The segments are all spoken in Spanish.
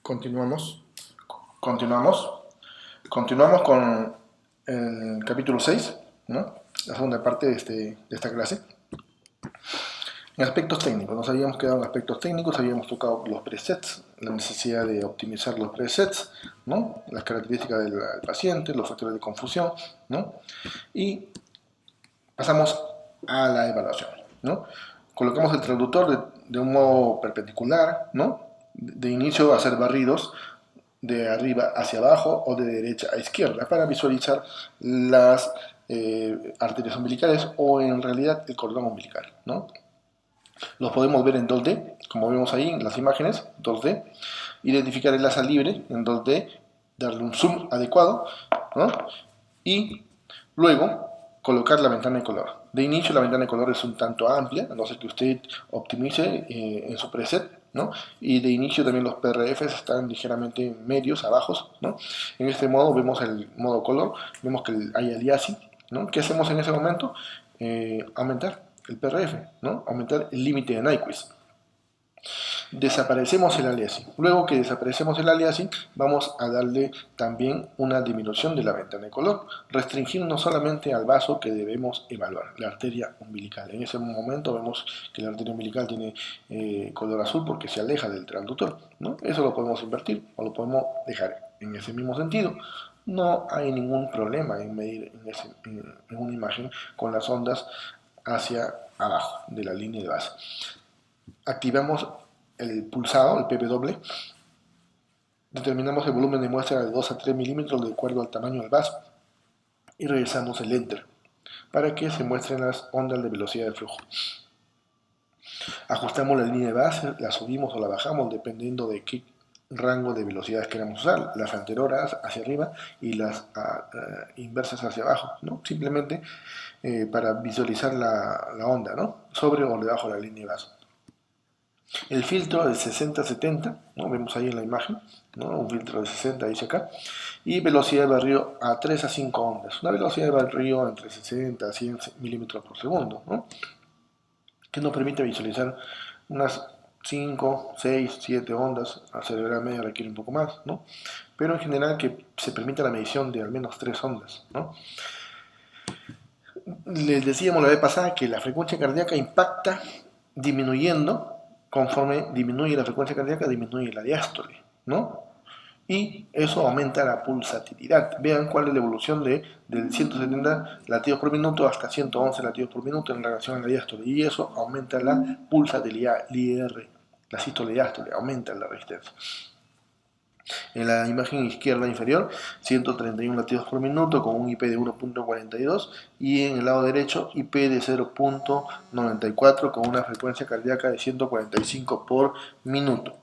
Continuamos. Continuamos. Continuamos con el capítulo 6, ¿no? La segunda parte de esta clase. En aspectos técnicos, nos habíamos quedado en aspectos técnicos, habíamos tocado los presets, la necesidad de optimizar los presets, ¿no? Las características del paciente, los factores de confusión, ¿no? Y pasamos a la evaluación, ¿no? Colocamos el traductor de un modo perpendicular, ¿no? De inicio a hacer barridos de arriba hacia abajo o de derecha a izquierda para visualizar las arterias umbilicales o en realidad el cordón umbilical, ¿no? Los podemos ver en 2D, como vemos ahí en las imágenes, 2D. Identificar el asa libre en 2D, darle un zoom adecuado, ¿no? Y luego colocar la ventana de color. De inicio la ventana de color es un tanto amplia, a no ser que usted optimice en su preset, ¿no? Y de inicio también los PRFs están ligeramente medios, abajos, ¿no? En este modo vemos el modo color, vemos que hay aliasing, ¿no? ¿Qué hacemos en ese momento? Aumentar el PRF, ¿no? Aumentar el límite de Nyquist. Desaparecemos el aliasing. Luego que desaparecemos el aliasing, vamos a darle también una disminución de la ventana de color, restringirnos solamente al vaso que debemos evaluar, la arteria umbilical. En ese momento vemos que la arteria umbilical tiene color azul porque se aleja del transductor, ¿no? Eso lo podemos invertir o lo podemos dejar en ese mismo sentido. No hay ningún problema en medir en una imagen con las ondas hacia abajo de la línea de base. Activamos el pulsado, el PW, determinamos el volumen de muestra de 2 a 3 milímetros de acuerdo al tamaño del vaso y regresamos el Enter para que se muestren las ondas de velocidad de flujo. Ajustamos la línea de base, la subimos o la bajamos dependiendo de qué rango de velocidades queramos usar, las anteriores hacia arriba y las inversas hacia abajo, ¿no? Simplemente para visualizar la onda, ¿no? Sobre o debajo de la línea de base. El filtro de 60-70, ¿no? Vemos ahí en la imagen, ¿no? Un filtro de 60 dice acá, y velocidad de barrido a 3 a 5 ondas, una velocidad de barrido entre 60 a 100 milímetros por segundo, ¿no? Que nos permite visualizar unas 5, 6, 7 ondas. La cerebral media requiere un poco más, ¿no? Pero en general que se permita la medición de al menos 3 ondas, ¿no? Les decíamos la vez pasada que la frecuencia cardíaca impacta disminuyendo. Conforme disminuye la frecuencia cardíaca, disminuye la diástole, ¿no? Y eso aumenta la pulsatilidad. Vean cuál es la evolución del 170 latidos por minuto hasta 111 latidos por minuto en relación a la diástole. Y eso aumenta la pulsatilidad, l'IR, la sístole diástole, aumenta la resistencia. En la imagen izquierda inferior, 131 latidos por minuto con un IP de 1.42 y en el lado derecho IP de 0.94 con una frecuencia cardíaca de 145 por minuto.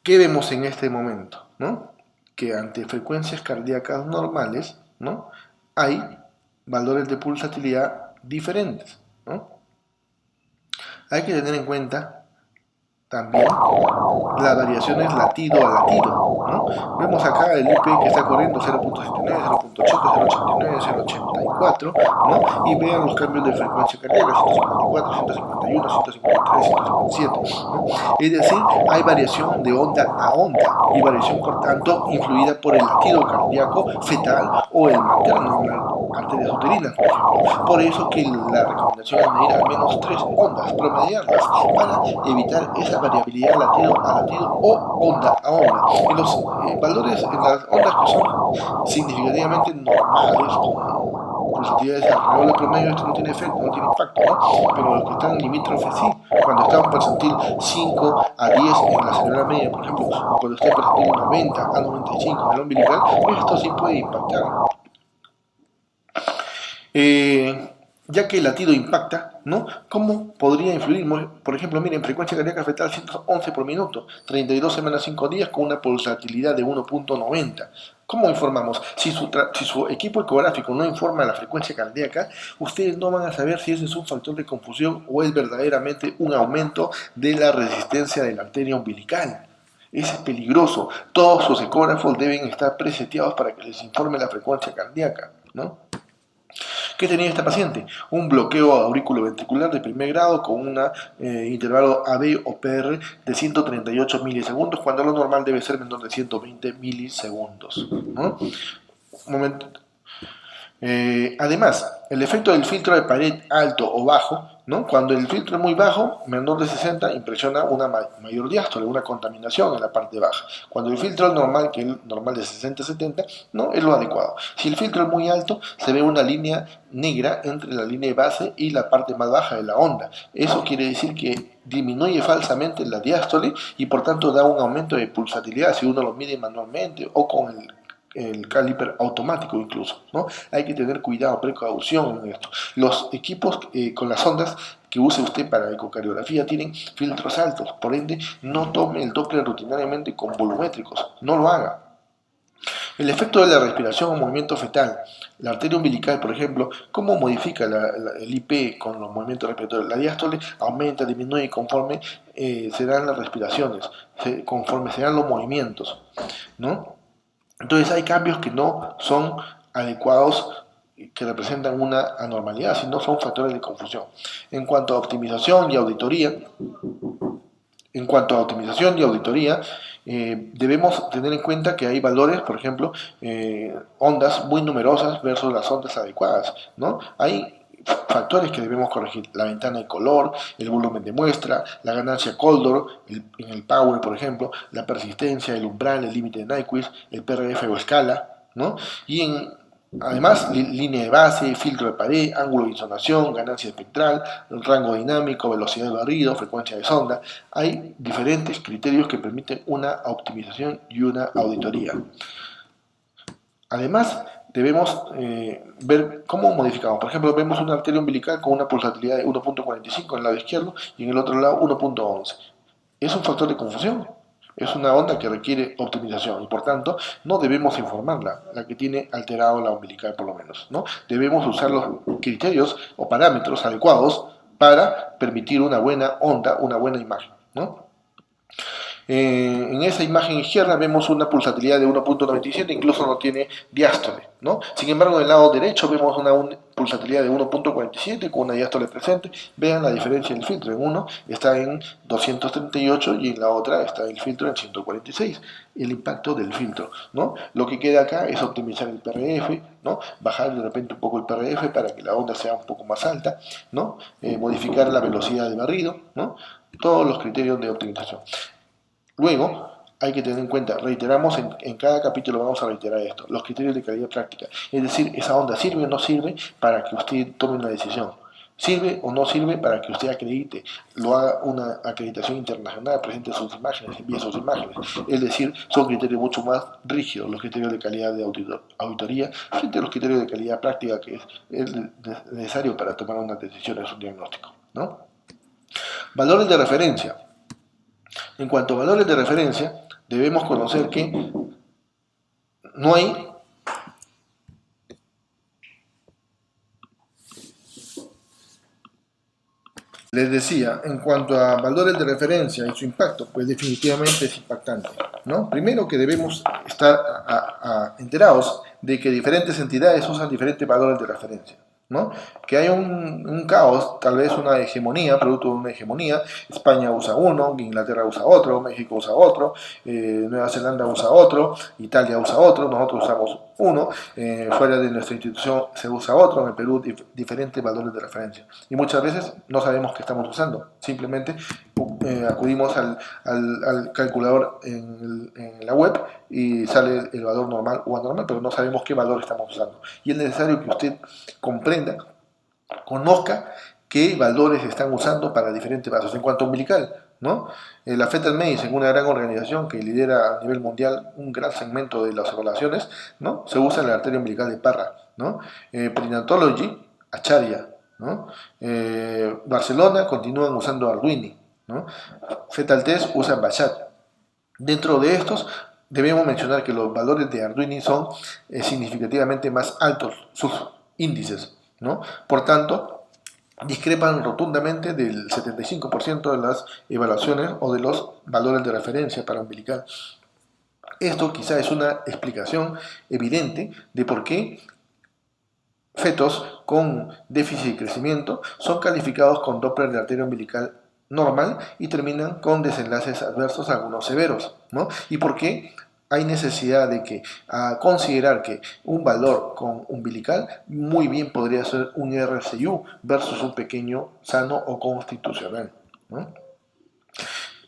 ¿Qué vemos en este momento? ¿No? Que ante frecuencias cardíacas normales, ¿no? Hay valores de pulsatilidad diferentes, ¿no? Hay que tener en cuenta también las variaciones latido a latido, ¿no? Vemos acá el IP que está corriendo 0.79, 0.80, 0.89, 0.84, ¿no? Y vean los cambios de frecuencia cardíaca, 154, 151, 153, 157, ¿no? Es decir, hay variación de onda a onda y variación por tanto influida por el latido cardíaco fetal o el materno en las arterias uterinas, por ejemplo. Por eso que la recomendación es medir al menos 3 ondas, promediarlas para evitar esa variabilidad latido a latido o onda a onda. Y los valores en las ondas que son significativamente normales, con pulsatilidades alrededor del promedio, esto no tiene efecto, no tiene impacto, ¿no? Pero los que están limítrofes sí, cuando está un percentil 5 a 10 en la cerebral media, por ejemplo, o cuando está en percentil 90 a 95 en el umbilical, esto sí puede impactar. Ya que el latido impacta, ¿no? ¿Cómo podría influir? Por ejemplo, miren, frecuencia cardíaca fetal 111 por minuto, 32 semanas 5 días con una pulsatilidad de 1.90. ¿Cómo informamos? Si su equipo ecográfico no informa la frecuencia cardíaca, ustedes no van a saber si ese es un factor de confusión o es verdaderamente un aumento de la resistencia de la arteria umbilical. Es peligroso. Todos sus ecógrafos deben estar preseteados para que les informe la frecuencia cardíaca, ¿no? ¿Qué tenía esta paciente? Un bloqueo auriculoventricular de primer grado con un intervalo AB o PR de 138 milisegundos, cuando lo normal debe ser menor de 120 milisegundos, ¿no? Un momento. Además, el efecto del filtro de pared alto o bajo, ¿no? Cuando el filtro es muy bajo, menor de 60, impresiona una mayor diástole, una contaminación en la parte baja. Cuando el filtro es normal, que es normal de 60-70, ¿no? Es lo adecuado. Si el filtro es muy alto, se ve una línea negra entre la línea de base y la parte más baja de la onda. Eso quiere decir que disminuye falsamente la diástole y por tanto da un aumento de pulsatilidad si uno lo mide manualmente o con el caliper automático incluso, ¿no? Hay que tener cuidado, precaución en esto. Los equipos con las ondas que use usted para ecocardiografía tienen filtros altos, por ende no tome el Doppler rutinariamente con volumétricos, no lo haga. El efecto de la respiración o movimiento fetal, la arteria umbilical, por ejemplo, ¿cómo modifica el IP con los movimientos respiratorios? La diástole aumenta, disminuye conforme se dan las respiraciones, conforme se dan los movimientos, ¿no? Entonces hay cambios que no son adecuados, que representan una anormalidad, sino son factores de confusión. En cuanto a optimización y auditoría, debemos tener en cuenta que hay valores, por ejemplo, ondas muy numerosas versus las ondas adecuadas, ¿no? Hay factores que debemos corregir: la ventana de color, el volumen de muestra, la ganancia Coldor, en el Power, por ejemplo, la persistencia, el umbral, el límite de Nyquist, el PRF o escala, ¿no? Además, línea de base, filtro de pared, ángulo de insonación, ganancia espectral, rango dinámico, velocidad de barrido, frecuencia de sonda. Hay diferentes criterios que permiten una optimización y una auditoría. Además, debemos ver cómo modificamos. Por ejemplo, vemos una arteria umbilical con una pulsatilidad de 1.45 en el lado izquierdo y en el otro lado 1.11. Es un factor de confusión. Es una onda que requiere optimización y por tanto no debemos informarla, la que tiene alterado la umbilical por lo menos, ¿no? Debemos usar los criterios o parámetros adecuados para permitir una buena onda, una buena imagen, ¿no? En esa imagen izquierda vemos una pulsatilidad de 1.97, incluso no tiene diástole, ¿no? Sin embargo, en el lado derecho vemos una pulsatilidad de 1.47 con una diástole presente. Vean la diferencia del filtro: en uno está en 238 y en la otra está el filtro en 146. El impacto del filtro, ¿no? Lo que queda acá es optimizar el PRF, ¿no? Bajar de repente un poco el PRF para que la onda sea un poco más alta, ¿no? Modificar la velocidad de barrido, ¿no? Todos los criterios de optimización. Luego, hay que tener en cuenta, reiteramos en cada capítulo, vamos a reiterar esto, los criterios de calidad práctica. Es decir, esa onda sirve o no sirve para que usted tome una decisión. Sirve o no sirve para que usted acredite, lo haga una acreditación internacional, presente sus imágenes, envíe sus imágenes. Es decir, son criterios mucho más rígidos los criterios de calidad de auditoría frente a los criterios de calidad práctica que es necesario para tomar una decisión en su diagnóstico, ¿no? Valores de referencia. En cuanto a valores de referencia, debemos conocer que no hay Les decía, en cuanto a valores de referencia y su impacto, pues definitivamente es impactante, ¿no? Primero que debemos estar enterados de que diferentes entidades usan diferentes valores de referencia, ¿no? Que hay un caos, tal vez una hegemonía, producto de una hegemonía. España usa uno, Inglaterra usa otro, México usa otro, Nueva Zelanda usa otro, Italia usa otro, nosotros usamos uno, fuera de nuestra institución se usa otro, en el Perú diferentes valores de referencia. Y muchas veces no sabemos qué estamos usando, simplemente acudimos al calculador en la web y sale el valor normal o anormal, pero no sabemos qué valor estamos usando. Y es necesario que usted comprenda, conozca qué valores están usando para diferentes vasos. En cuanto a umbilical, ¿no? La Fetal Medicine, una gran organización que lidera a nivel mundial un gran segmento de las evaluaciones, ¿no? Se usa la arteria umbilical de Parra, ¿no? Perinatology, Acharya, ¿no? Barcelona continúan usando Arduini, ¿no? Fetal Test usan Bachat. Dentro de estos debemos mencionar que los valores de Arduini son significativamente más altos, sus índices, ¿no? Por tanto, discrepan rotundamente del 75% de las evaluaciones o de los valores de referencia para umbilical. Esto quizá es una explicación evidente de por qué fetos con déficit de crecimiento son calificados con Doppler de arteria umbilical normal y terminan con desenlaces adversos, algunos severos, ¿no? ¿Y por qué? Hay necesidad de que considerar que un valor con umbilical muy bien podría ser un RCU versus un pequeño sano o constitucional, ¿no?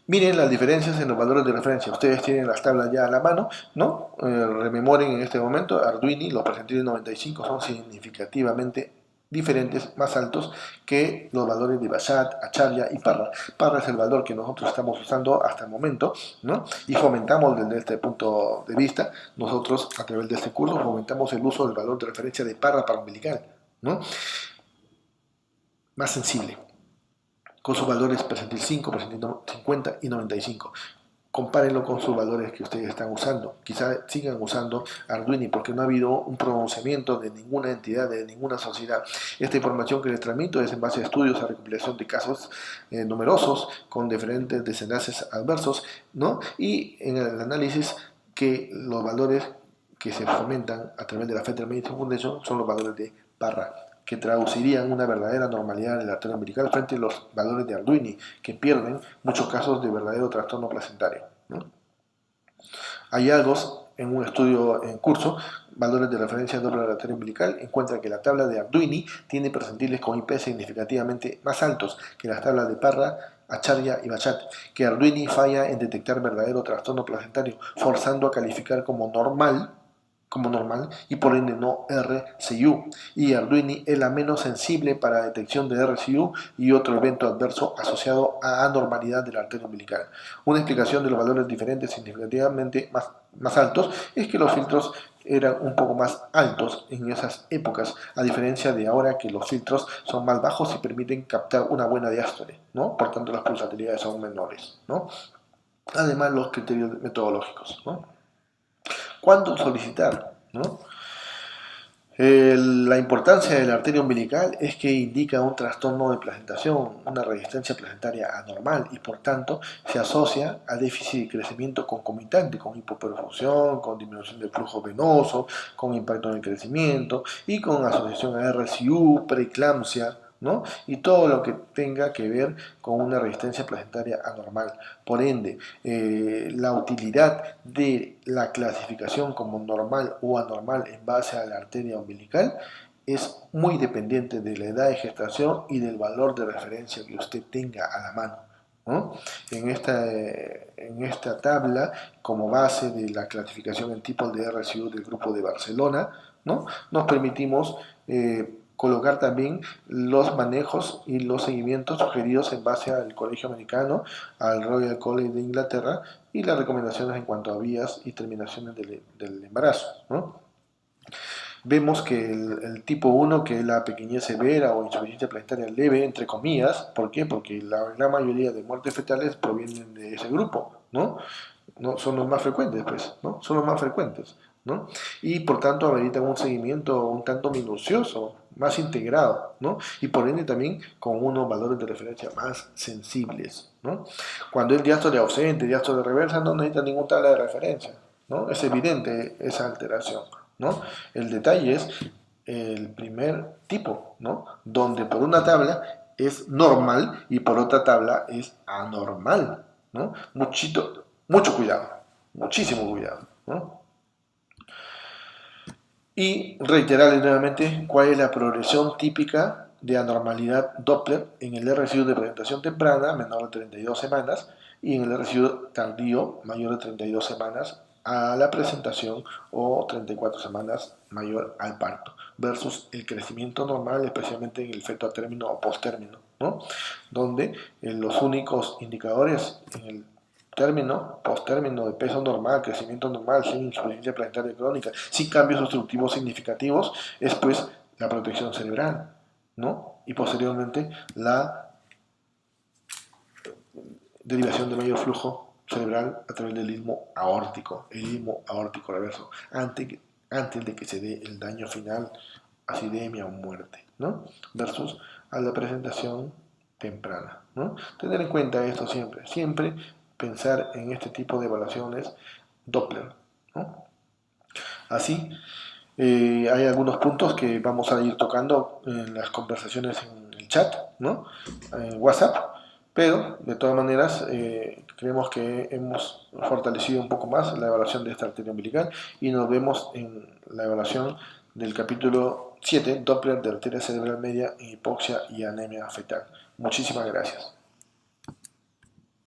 Miren las diferencias en los valores de referencia. Ustedes tienen las tablas ya a la mano, ¿no? Rememoren en este momento, Arduini, los percentiles 95 son significativamente diferentes, más altos que los valores de Bashat, Acharya y Parra. Parra es el valor que nosotros estamos usando hasta el momento, ¿no? Y fomentamos desde este punto de vista, nosotros a través de este curso fomentamos el uso del valor de referencia de Parra para umbilical, ¿no? Más sensible, con sus valores percentil 5, percentil 50 y 95. Compárenlo con sus valores que ustedes están usando. Quizá sigan usando Arduini porque no ha habido un pronunciamiento de ninguna entidad, de ninguna sociedad. Esta información que les transmito es en base a estudios, a recopilación de casos numerosos con diferentes desenlaces adversos, ¿no? Y en el análisis que los valores que se fomentan a través de la Federal Medicine Foundation son los valores de Parra, que traducirían una verdadera normalidad en la arteria umbilical frente a los valores de Arduini, que pierden muchos casos de verdadero trastorno placentario, ¿no? Hallazgos en un estudio en curso, valores de referencia doble de la arteria umbilical, encuentra que la tabla de Arduini tiene percentiles con IP significativamente más altos que las tablas de Parra, Acharya y Bashat, que Arduini falla en detectar verdadero trastorno placentario, forzando a calificar como normal y por ende no RCU, y Arduini es la menos sensible para la detección de RCU y otro evento adverso asociado a anormalidad de la arteria umbilical. Una explicación de los valores diferentes significativamente más altos es que los filtros eran un poco más altos en esas épocas, a diferencia de ahora que los filtros son más bajos y permiten captar una buena diástole, ¿no? Por tanto las pulsatilidades son menores, ¿no? Además los criterios metodológicos, ¿no? ¿Cuándo solicitar? ¿No? La importancia de la arteria umbilical es que indica un trastorno de placentación, una resistencia placentaria anormal y por tanto se asocia a déficit de crecimiento concomitante, con hipoperfusión, con disminución del flujo venoso, con impacto en el crecimiento y con asociación a RCU, preeclampsia, ¿no? Y todo lo que tenga que ver con una resistencia placentaria anormal. Por ende, la utilidad de la clasificación como normal o anormal en base a la arteria umbilical es muy dependiente de la edad de gestación y del valor de referencia que usted tenga a la mano, ¿no? En esta tabla, como base de la clasificación en tipos de RCU del grupo de Barcelona, ¿no? Nos permitimos colocar también los manejos y los seguimientos sugeridos en base al Colegio Americano, al Royal College de Inglaterra y las recomendaciones en cuanto a vías y terminaciones del embarazo, ¿no? Vemos que el tipo 1, que es la pequeñez severa o insuficiencia planetaria leve, entre comillas, ¿por qué? Porque la gran mayoría de muertes fetales provienen de ese grupo, ¿no? ¿No? Son los más frecuentes, pues, ¿no? Son los más frecuentes, ¿no? Y por tanto ameritan un seguimiento un tanto minucioso, más integrado, ¿no? Y por ende también con unos valores de referencia más sensibles, ¿no? Cuando el diástole ausente, diástole reversa, no necesita ninguna tabla de referencia, ¿no? Es evidente esa alteración, ¿no? El detalle es el primer tipo, ¿no? Donde por una tabla es normal y por otra tabla es anormal, ¿no? Mucho cuidado, muchísimo cuidado, ¿no? Y reiterarles nuevamente cuál es la progresión típica de anormalidad Doppler en el RCU de presentación temprana, menor de 32 semanas, y en el RCU tardío, mayor de 32 semanas, a la presentación o 34 semanas mayor al parto, versus el crecimiento normal, especialmente en el feto a término o post-término, ¿no? Donde los únicos indicadores en el término, post-término, de peso normal, crecimiento normal, sin insuficiencia planetaria crónica, sin cambios obstructivos significativos, es pues la protección cerebral, ¿no? Y posteriormente la derivación de mayor flujo cerebral a través del istmo aórtico, el istmo aórtico reverso, antes de que se dé el daño final, acidemia o muerte, ¿no? Versus a la presentación temprana, ¿no? Tener en cuenta esto siempre, siempre pensar en este tipo de evaluaciones Doppler, ¿no? Así, Hay algunos puntos que vamos a ir tocando en las conversaciones en el chat, ¿no? En WhatsApp, pero de todas maneras creemos que hemos fortalecido un poco más la evaluación de esta arteria umbilical y nos vemos en la evaluación del capítulo 7, Doppler de arteria cerebral media, hipoxia y anemia fetal. Muchísimas gracias.